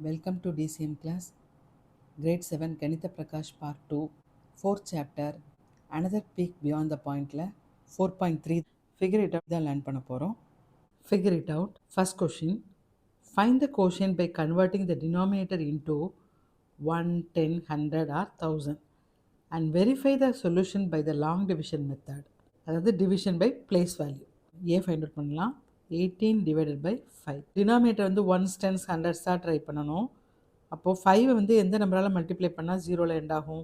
Welcome to DCM class, Grade 7 Ganitha Prakash Part 2, 4th chapter, Another Peak Beyond the Pointல 4.3 Figure it out தான் learn பண்ண போகிறோம். Figure it out. First question, find the quotient by converting the denominator into 1, 10, 100 or 1000 and verify the solution by the long division method. அதாவது division by place value. A find out பண்ணலாம். 18 divided by 5. Denominator வந்து 1s, 10s, 100s தான் try பண்ணணும். அப்போது 5 வந்து எந்த நம்பரால் multiply பண்ணால் 0ல் end ஆகும்?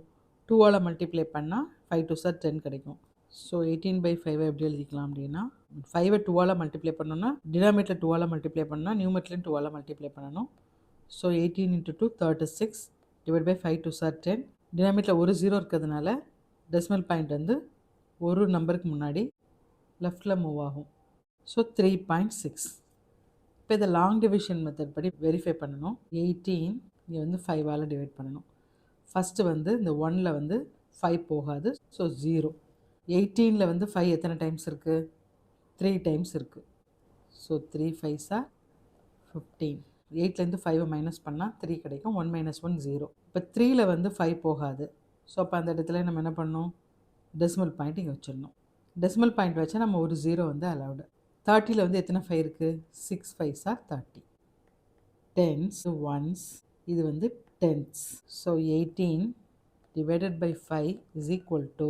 2ஆல் மல்டிப்ளை பண்ணால் 5 2 சார் 10 கிடைக்கும். ஸோ 18/5 எப்படி எழுதிக்கலாம் அப்படின்னா 5 2ஆல் மல்டிப்ளை பண்ணோன்னா டினாமேட்டர் 2ஆல் மல்டிப்ளை பண்ணால் நியூமெட்லையும் 2ஆல் மல்டிப்ளை பண்ணணும். ஸோ 18 × 2 36 டிவைட் பை 5 2 சார் 10. டினாமேட்டரில் ஒரு 0 இருக்கிறதுனால டெசிமல் பாயிண்ட் வந்து ஒரு நம்பருக்கு முன்னாடி லெஃப்டில் மூவ் ஆகும். ஸோ 3.6. இப்போ இதை லாங் டிவிஷன் மெத்தட் படி வெரிஃபை பண்ணணும். 18 இங்கே வந்து 5ஆல் டிவைட் பண்ணணும். ஃபஸ்ட்டு வந்து இந்த 1ல் வந்து 5 போகாது. ஸோ 0. 18ல் வந்து 5 எத்தனை டைம்ஸ் இருக்குது? 3 டைம்ஸ் இருக்குது. So 3 5s are 15. 8லேருந்து 5 மைனஸ் பண்ணால் 3 கிடைக்கும். 1 - 1 0. இப்போ 3ல் வந்து 5 போகாது. ஸோ அப்போ அந்த இடத்துல நம்ம என்ன பண்ணணும்? டெசிமல் பாயிண்ட் இங்கே வச்சிடணும். டெசிமல் பாயிண்ட் வச்சா நம்ம ஒரு 0 வந்து அலவுடு. 30ல் வந்து எத்தனை 5 இருக்குது? 6 5s are 30. 10s 1s, இது வந்து 10s. So 18 divided by 5 is equal to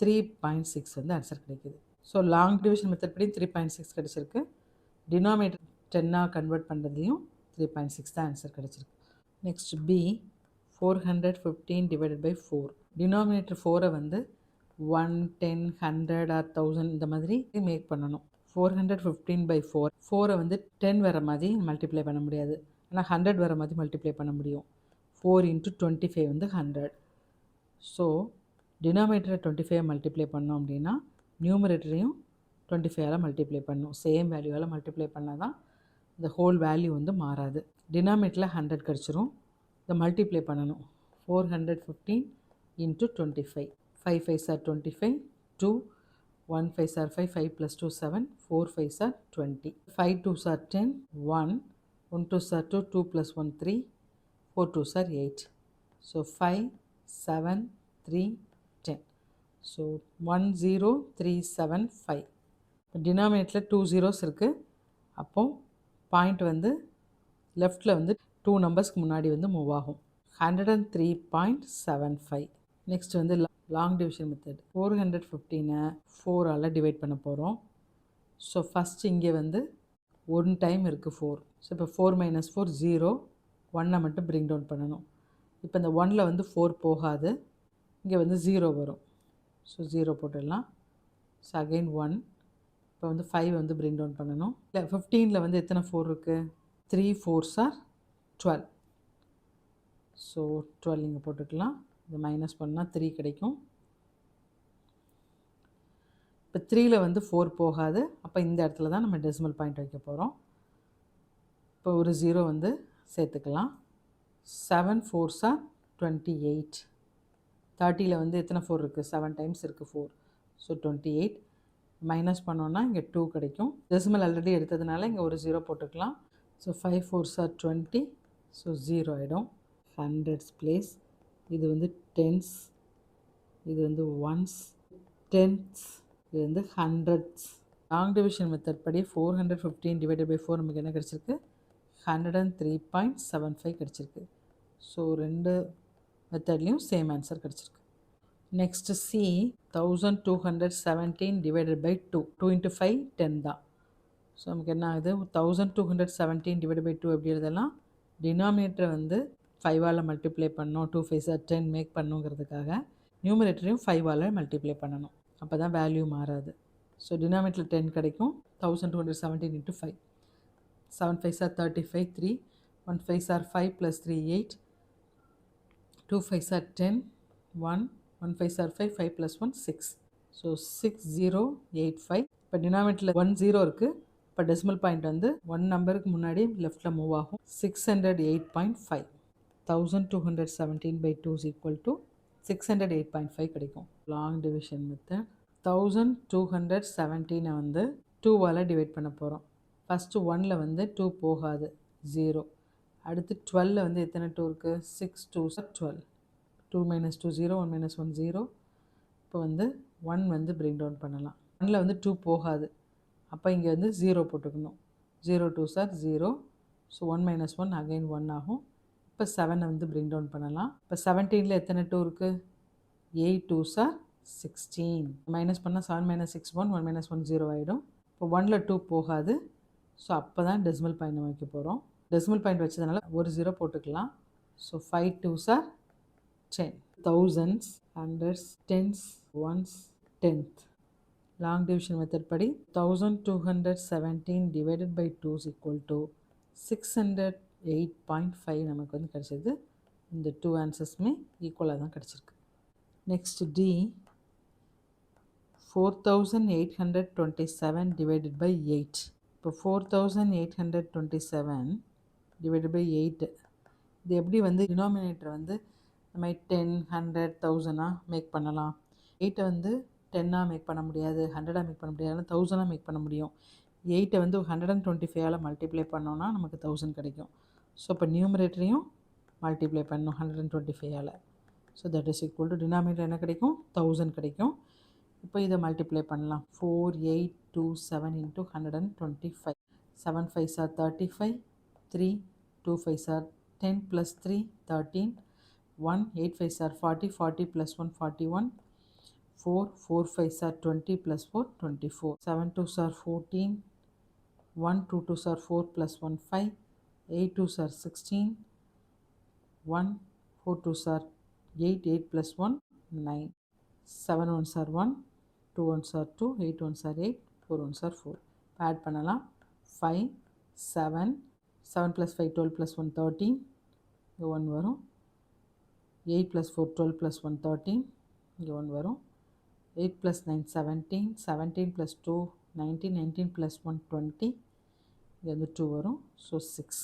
3.6 வந்து ஆன்சர் கிடைக்குது. ஸோ லாங் டிவிஷன் மெத்தட் படி 3.6 கிடச்சிருக்கு. டினாமினேட்டர் 10ஆக கன்வெர்ட் பண்ணுறதுலையும் 3.6 தான் ஆன்சர் கிடச்சிருக்கு. Next B 415 divided by 4. Denominator 4ஐ வந்து 1 10 100 or 1000 இந்த மாதிரி மேக் பண்ணணும். 415/4. 4ஐ வந்து 10 வர மாதிரி மல்டிப்ளை பண்ண முடியாது, ஆனால் 100 வர மாதிரி மல்டிப்ளை பண்ண முடியும். 4 × 25 வந்து 100. ஸோ டினாமினேட்டரை 25 மல்டிப்ளை பண்ணோம் அப்படின்னா நியூமரேட்டரையும் 25ஆல் மல்டிப்ளை பண்ணணும். சேம் வேல்யூவால் மல்டிப்ளை பண்ணால் தான் இந்த ஹோல் வேல்யூ வந்து மாறாது. டினாமினேட்டரில் 100 கிடச்சிரும். இதை மல்டிப்ளை பண்ணணும். 415 × 25. 5 5s are 25. 2 1 5s are 5. 5 + 2 7. 4 5s are 20. 5 2s are 10. 1 1 2s are 2. 2 + 1 3. 4 2s are 8. So 5 7 3 10. So 1 0 3 7 5. டினாமினேட்டரில் 2 zeros இருக்குது. அப்போது பாயிண்ட் வந்து லெஃப்டில் வந்து 2 நம்பர்ஸ்க்கு முன்னாடி வந்து மூவ் ஆகும். 103.75. நெக்ஸ்ட் வந்து லாங் டிவிஷன் மெத்தட். 415ஐ 4ஆல் டிவைட் பண்ண போகிறோம். ஸோ ஃபஸ்ட்டு இங்கே வந்து 1 டைம் இருக்குது 4. ஸோ இப்போ 4 - 4 0. 1ஐ மட்டும் பிரிங் டவுன் பண்ணணும். இப்போ இந்த 1ல் வந்து 4 போகாது, இங்கே வந்து 0 வரும். ஸோ 0 போட்டுடலாம். So again 1. இப்போ வந்து 5 வந்து பிரிங் டவுன் பண்ணணும். இல்லை 15ல் வந்து எத்தனை 4 இருக்குது? 3 4s are 12. ஸோ 12 இங்கே போட்டுக்கலாம். இது மைனஸ் பண்ணால் 3 கிடைக்கும். இப்போ 3ல் வந்து 4 போகாது. அப்போ இந்த இடத்துல தான் நம்ம டெசிமல் பாயிண்ட் வைக்க போகிறோம். இப்போ ஒரு 0 வந்து சேர்த்துக்கலாம். 7 4s are 28. 30ல் வந்து எத்தனை 4 இருக்குது? 7 டைம்ஸ் இருக்குது 4. ஸோ 28 மைனஸ் பண்ணோன்னா இங்கே 2 கிடைக்கும். டெசிமல் ஆல்ரெடி எடுத்ததுனால இங்கே ஒரு 0 போட்டுக்கலாம். So 5 4s are 20. ஸோ 0 ஆகிடும். 100s place. இது வந்து 10s, இது வந்து 1s, 10s, இது வந்து 100s. லாங் டிவிஷன் மெத்தட் படி 415 டிவைடட் பை 4 நமக்கு என்ன கிடச்சிருக்கு? 103.75 கிடச்சிருக்கு. ஸோ ரெண்டு மெத்தட்லேயும் சேம் ஆன்சர் கிடச்சிருக்கு. Next C 1217 divided by 2. 2 × 5 10 தான். ஸோ நமக்கு என்ன ஆகுது? 1217 டிவைடட் பை 2 எப்படி எழுதலாம்? டினாமினேட்டரை வந்து 5ஆல் மல்டிப்ளை பண்ணோம், 2 5s are 10 மேக் பண்ணுங்கிறதுக்காக நியூமரேட்டரையும் 5ஆல் மல்டிப்ளை பண்ணணும். அப்போ தான் வேல்யூ மாறாது. ஸோ டினாமினேட்டரில் 10 கிடைக்கும். 1217 × 5. 7 5s are 35. 3 1 5s are 5 + 3 8. 2 5s are 10. 1 1 5s are 5. 5 + 1 6. So 6085. இப்போ டினாமினேட்டரில் 1 0 இருக்குது. இப்போ டெசிமல் பாயிண்ட் வந்து 1 நம்பருக்கு முன்னாடி லெஃப்டில் மூவ் ஆகும். 608.5. 1217/2 is equal to 608.5 கிடைக்கும். Long division method. 1217ஐ வந்து 2ஆல் டிவைட் பண்ண போகிறோம். ஃபஸ்ட்டு 1ல் வந்து 2 போகாது, 0. அடுத்து 12ல் வந்து எத்தனை 2 இருக்குது? 6 2s are 12. 2 minus 2 0, 1 minus 1 0. இப்போ வந்து 1 வந்து bring down பண்ணலாம். 1ல் வந்து 2 போகாது, அப்போ இங்கே வந்து 0 போட்டுக்கணும். 0 2s are 0. So 1 minus 1 again 1 ஆகும். இப்போ 7 வந்து bring down பண்ணலாம். இப்போ 17ல் எத்தனை 2 இருக்குது? 8 2s are 16. மைனஸ் பண்ணால் 7 minus 6 1, 1 minus 1 0 ஆகிடும். இப்போ 1ல் 2 போகாது, ஸோ அப்போ தான் டெசிமல் பாயிண்ட் வைக்க போகிறோம். டெசிமல் பாயிண்ட் வச்சதுனால ஒரு 0 போட்டுக்கலாம். So 5 2s are 10. Thousands, hundreds, tens, ones, tenth. Long division method படி 1217 divided by 2 is equal to 608.5 நமக்கு வந்து கிடச்சிது. இந்த 2 ஆன்சர்ஸுமே ஈக்குவலாக தான் கிடச்சிருக்கு. Next D 4827 divided by 8. இப்போ 4827 divided by 8 இது எப்படி வந்து டினாமினேட்டர் வந்து நம்ம 10 100 1000 மேக் பண்ணலாம். 8 வந்து 10 மேக் பண்ண முடியாது, 100 மேக் பண்ண முடியாது, 1000 மேக் பண்ண முடியும். 8 வந்து 125 மல்டிப்ளை பண்ணோன்னா நமக்கு 1000 கிடைக்கும். ஸோ இப்போ நியூமரேட்டரையும் மல்டிப்ளை பண்ணணும் 125. So that is equal to denominator என்ன கிடைக்கும்? 1000 கிடைக்கும். இப்போ இதை மல்டிப்ளை பண்ணலாம். 4827 into 125. 7 5s are 35. 3 2 5s are 10 plus 3 13. 1 8 5s are 40. 40 plus 1 41. 4 4 5s are 20 plus 4 24. 7 2s are 14. 1 2 2s are 4 plus 1 5. 8 2s are 16. 1 4 2s are 8. 8 plus 1 9. 7 1s are 1. 2 1s are 2. 8 1s are 8. 4 1s are 4. Add பண்ணலாம். 5 7 7 plus 5 12 plus 1 13. இங்கே 1 வரும். 8 plus 4 12 plus 1 13. இங்கே 1 வரும். 8 plus 9 17. 17 plus 2 19. 19 plus 1 20. இங்கே வந்து 2 வரும். So 6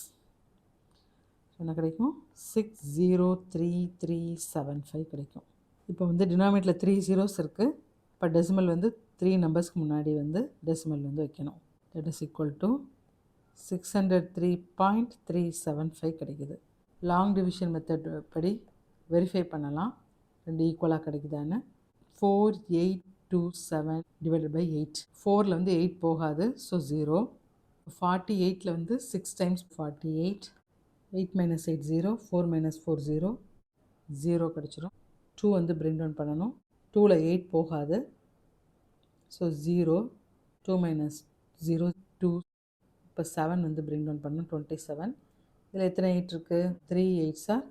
என்ன கிடைக்கும்? 60335 கிடைக்கும். இப்போ வந்து டினாமினேட்டரில் 3 zeros இருக்குது. இப்போ டெசிமல் வந்து 3 நம்பர்ஸ்க்கு முன்னாடி வந்து டெசிமல் வந்து வைக்கணும். தட் இஸ் ஈக்குவல் டு 603.375 கிடைக்குது. லாங் டிவிஷன் மெத்தட் படி வெரிஃபை பண்ணலாம் ரெண்டு ஈக்குவலாக கிடைக்குதான்னு. 4827 டிவைடட் பை 8. 4ல் வந்து 8 போகாது, ஸோ 0. 48ல் வந்து 6 times 48. 8 minus 8 0. 4 minus 4 0. 0 கிடச்சிரும். 2 வந்து பிரிங் டவுன் பண்ணணும். 2ல் 8 போகாது, ஸோ 0. 2 minus 0 2. இப்போ 7 வந்து பிரிங் டவுன் பண்ணணும். 27. இதில் எத்தனை 8 இருக்குது? 3 8s are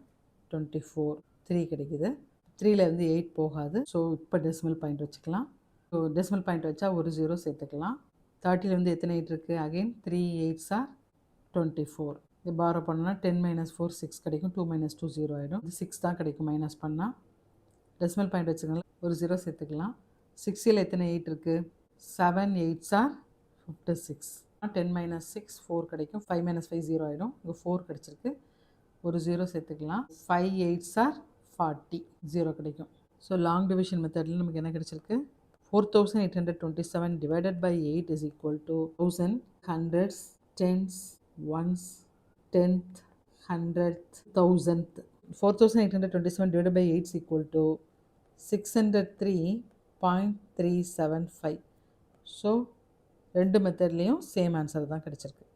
24. 3 கிடைக்குது. 3ல் வந்து 8 போகாது, ஸோ இப்போ டெசிமல் பாயிண்ட் வச்சுக்கலாம். ஸோ டெசிமல் பாயிண்ட் வச்சா ஒரு 0 சேர்த்துக்கலாம். 30ல் வந்து எத்தனை 8 இருக்குது? Again 3 8s are 24. இது பாரோ பண்ணோன்னா 10 minus 4 6 கிடைக்கும். 2 minus 2 0 ஆகிடும். இது 6 தான் கிடைக்கும் மைனஸ் பண்ணால். டெசிமல் பாயிண்ட் வச்சுக்கலாம், ஒரு 0 சேர்த்துக்கலாம். 60ல் எத்தனை 8 இருக்குது? 7 8s are 56. 10 minus 6 4 கிடைக்கும். 5 minus 5 0 ஆகிடும். இங்கே 4 கிடச்சிருக்கு, ஒரு 0 சேர்த்துக்கலாம். 5 8s are 40. 0 கிடைக்கும். ஸோ லாங் டிவிஷன் மெத்தடில் நமக்கு என்ன கிடச்சிருக்கு? 4827 divided by 8 is equal to 1000, hundreds, tens, ones, tenth, hundredth, thousandth. 4827 divided by 8 is equal to 603.375. So ரெண்டு மெத்தட்லேயும் சேம் ஆன்சர் தான் கிடச்சிருக்கு.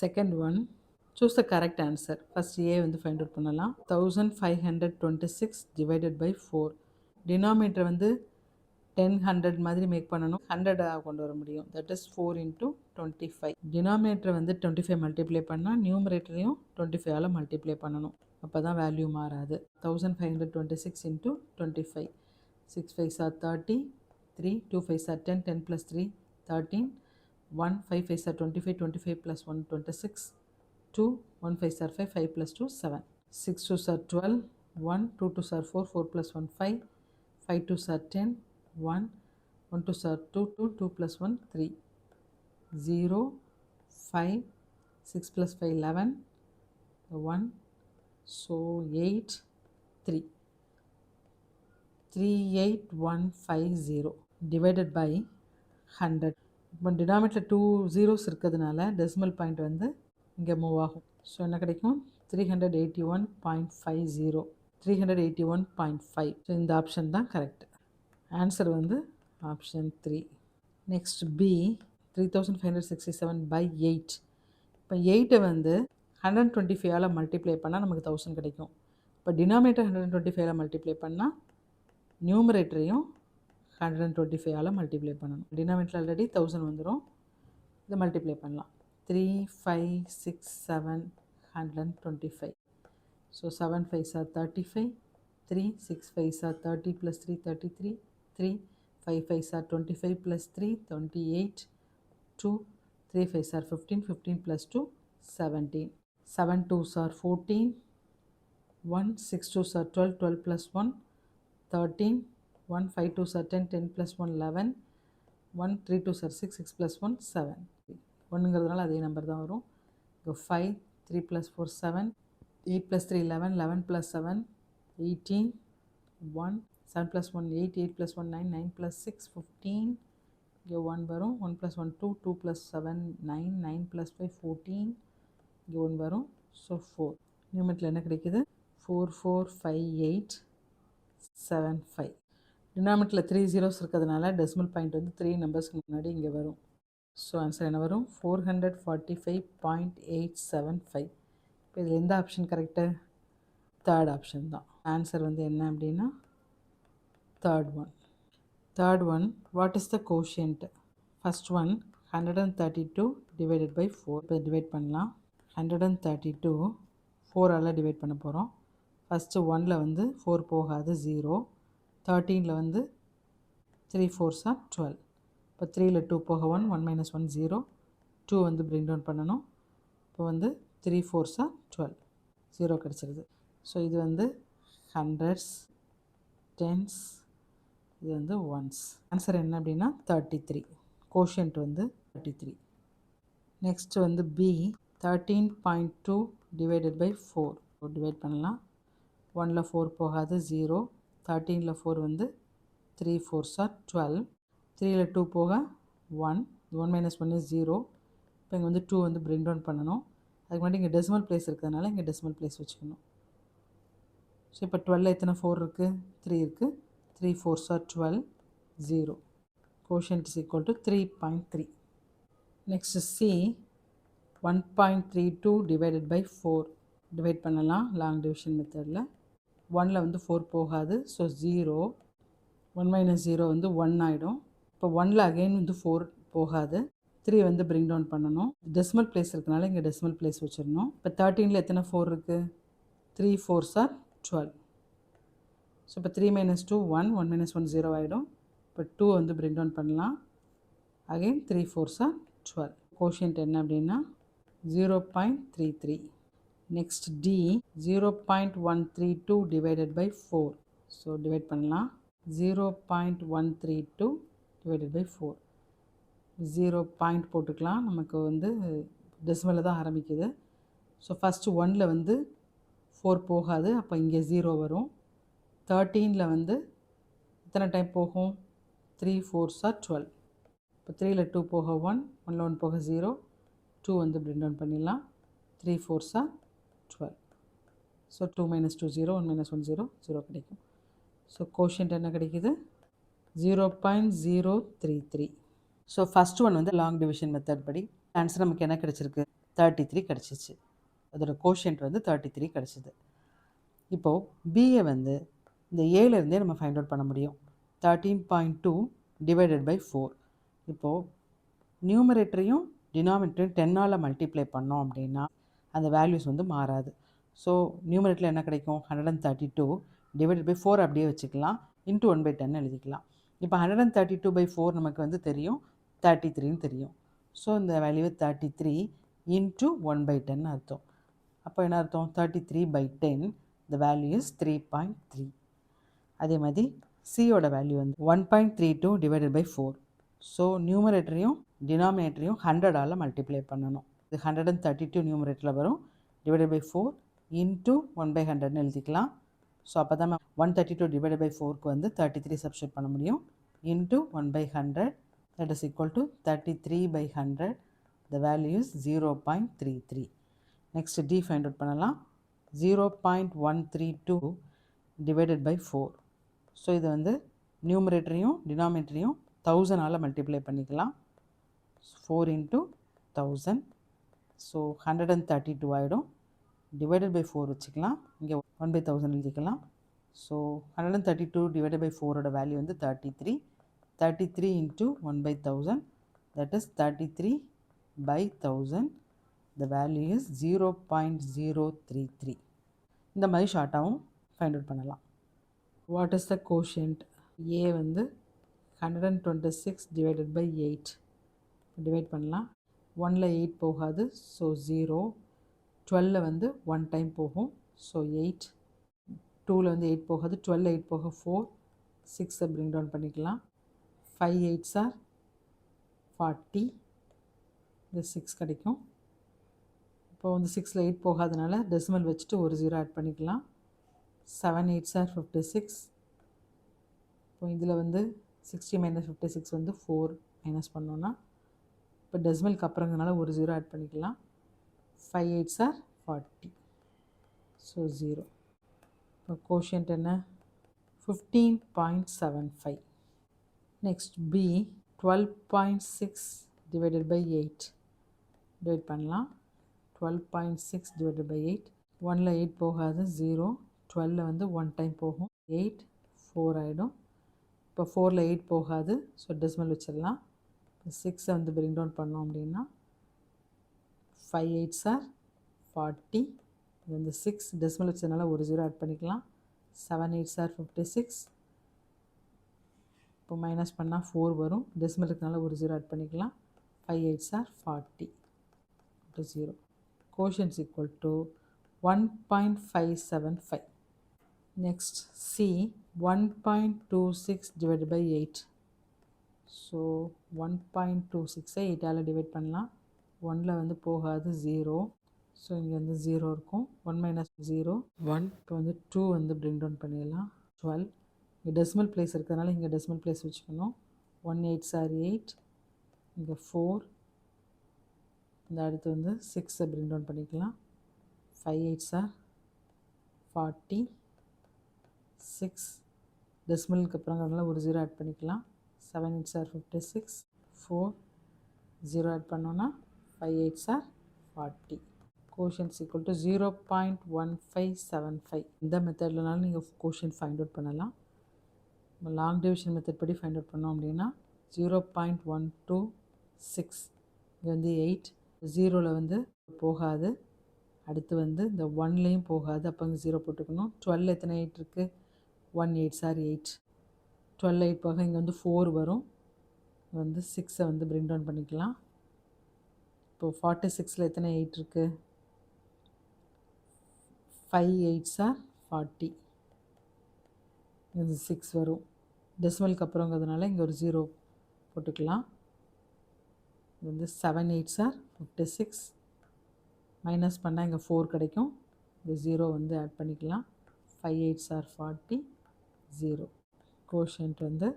Second one, choose the correct answer. First A வந்து ஃபைண்ட் அவுட் பண்ணலாம். 1526 டிவைடட் பை 4. டினாமினேட்டர் வந்து 10 100 மாதிரி make பண்ணணும். 100 கொண்டு வர முடியும். That is 4 into 25. டினாமினேட்டர் வந்து 25 மல்டிப்ளை பண்ணால் நியூமரேட்டரையும் 25ஆல் மல்டிப்ளை பண்ணணும். அப்போ தான் வேல்யூ மாறாது. 1526 into 25. 6 5s are 30. 3 2 5s are 10. 10 plus 3 13. 1 5 5s are 25. 25 plus 1 26. 2 1 5s are 5. 5 plus 2 7. 6 2s are 12. 1 2 2s are 4. 4 plus 1 5. 5 2s are 10. 1 1 2s are 2. 2 2 plus 1 3. 0 5 6 plus 5 11. 1 so 8 3. 38150 divided by 100. இப்போ denominator 2 zeros இருக்கிறதுனால decimal point வந்து இங்கே move ஆகும். So என்ன கிடைக்கும்? 381.50 381.5. So இந்த option தான் correct. Answer வந்து ஆப்ஷன் 3. Next B 3567/8. இப்போ 8 வந்து 125ஆல் மல்டிப்ளை பண்ணால் நமக்கு 1000 கிடைக்கும். இப்போ டினாமினேட்டர் 125ஆல் மல்டிப்ளை பண்ணால் நியூமரேட்டரையும் 125ஆல் மல்டிப்ளை பண்ணணும். டினாமினேட்டர் ஆல்ரெடி 1000 வந்துடும். இதை மல்டிப்ளை பண்ணலாம். 3, 5, 6, 7, 125. So 7 5s are 35, 3, 6 5s are 30 plus 3, 33, 3, 5 5s are 25 plus 3, 28, 2, 3 5s are 15, 15 plus 2, 17, 7 2s are 14, 1, 6 2s are 12, 12 plus 1, 13, 1, 5 2s are 10, 10 plus 1, 11, 1, 3 2s are 6, 6 plus 1, 7. ஒன்றுங்கிறதுனால அதே நம்பர் தான் வரும். இப்போ 5, 3 plus 4, 7, 8 plus 3, 11, 11 plus 7, 18, 1, 7 plus 1, 8, 8 plus 1, 9, 9 plus 6, 15, இங்கே 1 வரும். 1 plus 1, 2, 2 plus 7, 9, 9 plus 5, 14, இங்கே 1 வரும். So 4. நியூமெரிக்கில் என்ன கிடைக்குது? 4 4 5 8 7 5. டினாமினேட்டரில் 3 zeros இருக்கிறதுனால டெசிமல் பாயிண்ட் வந்து 3 நம்பர்ஸ்க்கு முன்னாடி இங்கே வரும். ஸோ ஆன்சர் என்ன வரும்? 445.875. இப்போ இதில் எந்த ஆப்ஷன் கரெக்டு? தேர்ட் ஆப்ஷன் தான். ஆன்சர் வந்து என்ன அப்படின்னா third one. Third one, what is the quotient? First one 132 divided by 4. இப்போ டிவைட் பண்ணலாம். 132 4ஆல் டிவைட் பண்ண போகிறோம். ஃபஸ்ட்டு 1ல் வந்து 4 போகாது, 0. 13ல் வந்து 3 4s are 12. இப்போ 3ல் 2 போக 1, 1 minus 1 0, 2 வந்து பிரிங் டவுன் பண்ணணும். இப்போ வந்து 3 4s are 12, 0 கிடச்சிருது. ஸோ இது வந்து ஹண்ட்ரட்ஸ், டென்ஸ், இது வந்து ஒன்ஸ். ஆன்சர் என்ன அப்படின்னா 33. கோஷியன்ட் வந்து 33. நெக்ஸ்ட் வந்து பி 13.2 டிவைடட் பை 4. டிவைட் பண்ணலாம். 1ல் 4 போகாது, 0. 13ல் 4 வந்து 3 4s are 12. 3ல் 2 போக 1, 1 minus 1 is 0. இப்போ இங்கே வந்து 2 வந்து பிரிங் டவுன் பண்ணணும். அதுக்கு முன்னாடி இங்கே டெசிமல் பிளேஸ் இருக்கிறதுனால இங்கே டெசிமல் பிளேஸ் வச்சுக்கணும். ஸோ இப்போ 12ல் எத்தனை 4 இருக்குது? 3 இருக்குது. 3 4s are 12, 0. Quotient is equal to 3.3. Next C 1.32 divided by 4. Divide பண்ணலாம் லாங் டிவிஷன் மெத்தடில். 1ல் வந்து 4 போகாது, ஸோ 0. 1 minus 0 வந்து 1 ஆகிடும். இப்போ 1ல் அகெயின் வந்து 4 போகாது, 3 வந்து பிரிங் டவுன் பண்ணணும். டெசிமல் பிளேஸ் இருக்கனால இங்கே டெசிமல் பிளேஸ் வச்சிடணும். இப்போ 13ல் எத்தனை 4 இருக்குது? 3 4s are 12. ஸோ இப்போ 3 minus 2 1, 1 minus 1 0 ஆகிடும். இப்போ 2 வந்து பிரிங் டவுன் பண்ணலாம். Again 3 4s are 12. கோஷியன்ட் என்ன அப்படின்னா 0.33. Next D 0.132 divided by 4. So divide பண்ணலாம். 0.132 டிவைடட் பை 4. 0 பாயிண்ட் போட்டுக்கலாம். நமக்கு வந்து டெசிமலில் தான் ஆரம்பிக்குது. ஸோ ஃபஸ்ட்டு 1ல் வந்து 4 போகாது, அப்போ இங்கே 0 வரும். 13ல் வந்து எத்தனை டைம் போகும்? 3 4s are 12. இப்போ 3ல் 2 போக 1, 1ல் 1 போக 0, 2 வந்து பிரிங் டவுன் பண்ணிடலாம். 3 4s are 12. So 2 minus 2 0, 1 minus 1 0, 0 கிடைக்கும். ஸோ கோஷியன்ட் என்ன கிடைக்குது? 0.033. ஸோ ஃபஸ்ட் ஒன் வந்து லாங் டிவிஷன் மெத்தட் படி ஆன்சர் நமக்கு என்ன கிடச்சிருக்கு? 33 கிடச்சிச்சு. அதோட கோஷியன்ட் வந்து 33 கிடச்சிது. இப்போது பிஏ வந்து இந்த ஏலேருந்தே நம்ம ஃபைண்ட் அவுட் பண்ண முடியும். 13.2 டிவைடட் பை 4. இப்போது நியூமரேட்டரையும் டினாமினேட்டரையும் 10ஆல் மல்டிப்ளை பண்ணோம் அப்படின்னா அந்த வேல்யூஸ் வந்து மாறாது. ஸோ நியூமரேட்டரில் என்ன கிடைக்கும்? 132 டிவைடட் பை 4 அப்படியே வச்சுக்கலாம். இன்ட்டு 1/10 எழுதிக்கலாம். இப்போ 132/4 நமக்கு வந்து தெரியும், 33ன்னு தெரியும். ஸோ இந்த வேல்யூ 33 இன்ட்டு 1/10 அர்த்தம். அப்போ என்ன அர்த்தம்? 33/10, the value is 3.3. அதே மாதிரி சியோட வேல்யூ வந்து 1.32 டிவைடட் பை 4. ஸோ நியூமரேட்டரையும் டினாமினேட்டரையும் 100ஆல் மல்டிப்ளை பண்ணணும். இது 132 நியூமரேட்டரில் வரும், டிவைடட் பை 4 இன்ட்டு 1/100ன்னு எழுதிக்கலாம். ஸோ அப்போ தான் 132 டிவைடட் பை 4க்கு வந்து 33 சப்ஸ்டியூட் பண்ண முடியும். Into 1/100, that is equal to 33/100. The value is 0.33. Next D find out பண்ணலாம். 0.132 divided by 4. ஸோ இது வந்து நியூமரேட்டரையும் டினாமினேட்டரையும் 1000ஆல் மல்டிப்ளை பண்ணிக்கலாம். 4 into 1000. ஸோ 132 ஆகிடும். டிவைடட் பை 4 வச்சுக்கலாம். இங்கே 1/1000 எழுதிக்கலாம். ஸோ 132 divided by 4ஓட வேல்யூ வந்து 33. 33 into 1/1000, that is 33/1000. The value is 0.033. இந்த மாதிரி ஷார்ட்டாகவும் ஃபைண்ட் அவுட் பண்ணலாம். What is the quotient? A வந்து 126 divided by 8 டிவைட் பண்ணலாம். 1ல் 8 போகாது, ஸோ 0. 12ல் வந்து 1 டைம் போகும், ஸோ 8. 2ல் வந்து 8 போகாது, 12ல் 8 போக 4. 6 பிரிங் டவுன் பண்ணிக்கலாம். 5 8s are 40. இது 6 கிடைக்கும். இப்போ வந்து 6ல் 8 போகாதனால டெசிமல் வச்சுட்டு ஒரு 0 ஆட் பண்ணிக்கலாம். 7 8s are 56. இப்போ இதில் வந்து 60 minus 56 வந்து 4 மைனஸ் பண்ணோன்னா, இப்போ டெசிமலுக்கு அப்புறங்கிறதுனால ஒரு 0 ஆட் பண்ணிக்கலாம். 5 8s are 40. ஸோ 0. இப்போ கோஷியன்ட் என்ன? 15.75. Next B 12.6 divided by 8 divide பண்ணலாம். 12.6 divided by 8. 1ல் 8 போகாது, 0. 12ல் வந்து 1 டைம் போகும், 8. 4 ஆகிடும். இப்போ 4ல் 8 போகாது, ஸோ டெசிமல் வச்சிடலாம். இப்போ 6 வந்து பிரிங் டவுன் பண்ணோம் அப்படின்னா 5 8s are 40. இது வந்து 6 டெசிமல் வச்சதுனால ஒரு 0 ஆட் பண்ணிக்கலாம். 7 8s are 56. இப்போ மைனஸ் பண்ணால் 4 வரும், டெசிமல் இருக்கனால ஒரு 0 ஆட் பண்ணிக்கலாம். 5 8s are 40. 0. Quotient is equal to 1.575. Next C 1.26 divided by 8. So 1.26 8ஆல் divide பண்ணலாம். 1ல் வந்து போகாது, 0. ஸோ இங்கே வந்து 0 இருக்கும். 1 minus 0 1. இப்போ வந்து 2 வந்து பிரிங் டவுன் பண்ணிடலாம். 12. இங்கே டெசிமல் பிளேஸ் இருக்கிறதுனால இங்கே டெசிமல் பிளேஸ் வச்சுக்கணும். 1 8s are 8. இங்கே 4. இந்த அடுத்து வந்து 6 பிரிங் டவுன் பண்ணிக்கலாம். 5 8s are 40. 6 டெசிமலுக்கு அப்புறங்கிறதுனால ஒரு 0 ஆட் பண்ணிக்கலாம். 7 8s are 56. 4 0 ஆட் பண்ணோன்னா 5 8s are 40. Quotient equal to 0.1575. இந்த மெத்தட்லனாலும் நீங்கள் கோஷியன்ட் ஃபைண்ட் அவுட் பண்ணலாம். லாங் டிவிஷன் மெத்தட் படி ஃபைண்ட் அவுட் பண்ணோம் அப்படின்னா 0.126. இது வந்து 8. 0ல் வந்து போகாது, அடுத்து வந்து இந்த 1லேயும் போகாது, அப்போ இங்கே 0 போட்டுக்கணும். 12ல் எத்தனை 8 இருக்குது? 1 8s are 8. 12ல் 8 போக இங்கே வந்து 4 வரும். வந்து 6 வந்து பிரிங் டவுன் பண்ணிக்கலாம். இப்போ 46ல் எத்தனை 8 இருக்குது? 5 8s are 40. இது 6 வரும். டெசிமலுக்கு அப்புறங்கிறதுனால இங்கே ஒரு 0 போட்டுக்கலாம். இது வந்து 7 8s are 56. மைனஸ் பண்ணால் இங்கே 4 கிடைக்கும். இந்த 0 வந்து ஆட் பண்ணிக்கலாம். 5 8s are 40. 0. கோஷியன்ட் வந்து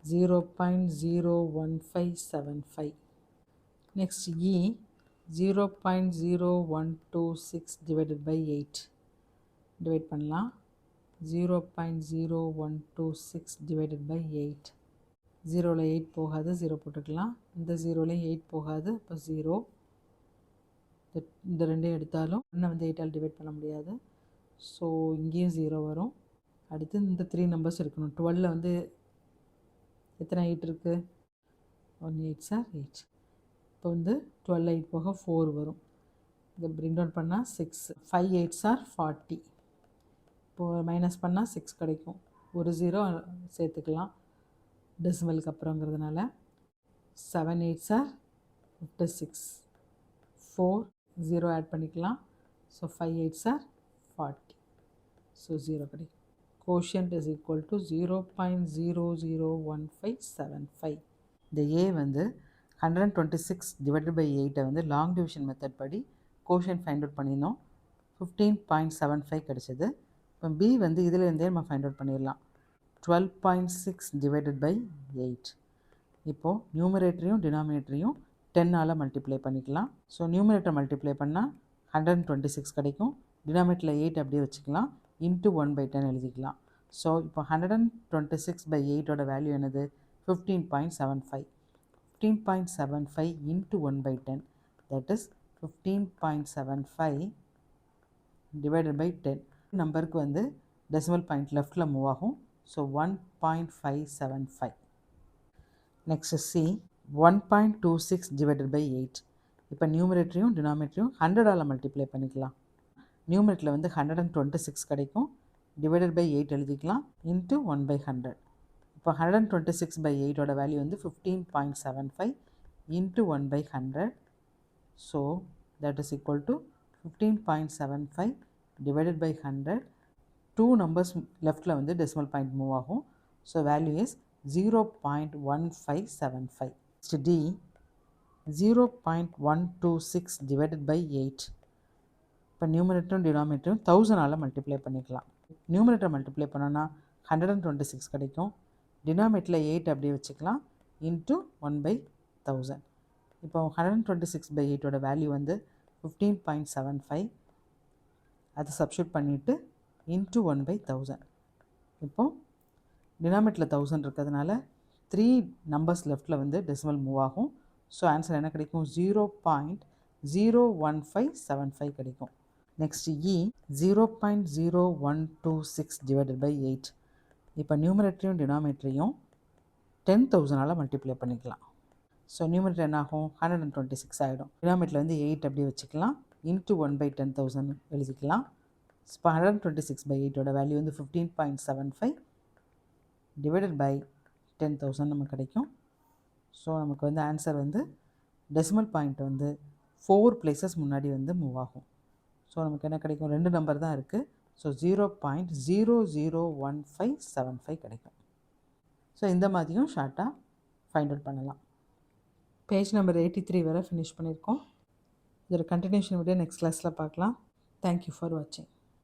0.01575. Next E 0.0126 divided by 8 divide பண்ணலாம். 0.0126 divided by 8. 0ல் 8 போகாது, 0 போட்டுக்கலாம். இந்த 0லையும் 8 போகாது, அப்போ 0. இந்த ரெண்டையும் எடுத்தாலும் 1 வந்து 8ஆல் டிவைட் பண்ண முடியாது, ஸோ இங்கேயும் 0 வரும். அடுத்து இந்த 3 நம்பர்ஸ் இருக்கணும். 12ல் வந்து எத்தனை 8 இருக்குது? 1 8s are 8. இப்போ வந்து 12ல் 8 போக 4 வரும். இதை பிரிங் டவுன் பண்ணால் 6. 5 8s are 40. இப்போது மைனஸ் பண்ணால் 6 கிடைக்கும். ஒரு 0 சேர்த்துக்கலாம் டெசிமலுக்கு அப்புறங்கிறதுனால. 7 8s are 56. 4 0 ஆட் பண்ணிக்கலாம். So 5 8s are 40. ஸோ 0 கிடைக்கும். Quotient is equal to 0.001575. இந்த ஏ வந்து 126 டிவைடட் பை 8 வந்து லாங் டிவிஷன் மெத்தட் படி கோஷியன்ட் ஃபைண்ட் அவுட் பண்ணியிருந்தோம். 15.75 கிடச்சிது. இப்போ பி வந்து இதிலேருந்தே நம்ம ஃபைண்ட் அவுட் பண்ணிடலாம். 12.6 டிவைடட் பை 8. இப்போது நியூமரேட்டரையும் டினாமினேட்டரையும் 10ஆல் மல்டிப்ளை பண்ணிக்கலாம். ஸோ நியூமரேட்டர் மல்டிப்ளை பண்ணால் 126 கிடைக்கும். டினாமினேட்டரில் 8 அப்படியே வச்சுக்கலாம், இன்ட்டு 1/10 எழுதிக்கலாம். ஸோ இப்போ 126/8ஓட வேல்யூ என்னது? 15.75. 15.75 into 1/10, that is 15.75 divided by 10. நம்பருக்கு வந்து டெசிமல் பாயிண்ட் லெஃப்டில் மூவ் ஆகும். So 1.575. Next C 1.26 divided by 8. இப்போ நியூமரேட்டரையும் டினாமினேட்டரையும் 100ஆல் மல்டிப்ளை பண்ணிக்கலாம். நியூமரேட்டரில் வந்து 126 கிடைக்கும், டிவைடட் பை 8 எழுதிக்கலாம், இன்ட்டு 1/100. இப்போ 126/8ஓட வேல்யூ வந்து 15.75 into 1/100. So that is equal to 15.75 divided by 100. 2 numbers லெஃப்டில் வந்து டெசிமல் பாயிண்ட் மூவ் ஆகும். So value is 0.1575. Next D 0.126 divided by 8. இப்போ நியூமரேட்டரும் டினாமினேட்டரும் 1000ஆல் மல்டிப்ளை பண்ணிக்கலாம். நியூமரேட்டர் மல்டிப்ளை பண்ணோன்னா 126 கிடைக்கும், டினாமினேட்டரில் 8 அப்படியே வச்சுக்கலாம், இன்ட்டு 1/1000. இப்போ 126/8ஓட வேல்யூ வந்து 15.75. அதை சப்ஸ்டியூட் பண்ணிவிட்டு இன்ட்டு 1/1000. இப்போ டினாமினேட்டரில் 1000 இருக்கிறதுனால 3 நம்பர்ஸ் லெஃப்டில் வந்து டெசிமல் மூவ் ஆகும். ஸோ ஆன்சர் என்ன கிடைக்கும்? 0.01575 கிடைக்கும். Next E 0.0126 divided by 8. இப்போ நியூமரேட்டரையும் டினாமினேட்டரையும் 10,000ஆல் மல்டிப்ளை பண்ணிக்கலாம். ஸோ நியூமரேட்டர் என்ன ஆகும்? 126 ஆகிடும். டினாமினேட்டரில் வந்து 8 அப்படியே வச்சுக்கலாம், இன்ட்டு 1/10,000 எழுதிக்கலாம். இப்போ 126/8ஓட வேல்யூ வந்து 15.75 டிவைடட் பை 10,000 நமக்கு கிடைக்கும். ஸோ நமக்கு வந்து ஆன்சர் வந்து டெசிமல் பாயிண்ட் வந்து 4 பிளேசஸ் முன்னாடி வந்து மூவ் ஆகும். ஸோ நமக்கு என்ன கிடைக்கும்? 2 நம்பர் தான் இருக்குது. ஸோ 0.001575 கிடைக்கும். ஸோ இந்த மாதிரியும் ஷார்ட்டாக ஃபைண்ட் அவுட் பண்ணலாம். பேஜ் நம்பர் 83 வரை ஃபினிஷ் பண்ணியிருக்கோம். இதோட கண்டினியூஷன் வீடியோ நெக்ஸ்ட் கிளாஸில் பார்க்கலாம். தேங்க்யூ ஃபார் வாட்சிங்.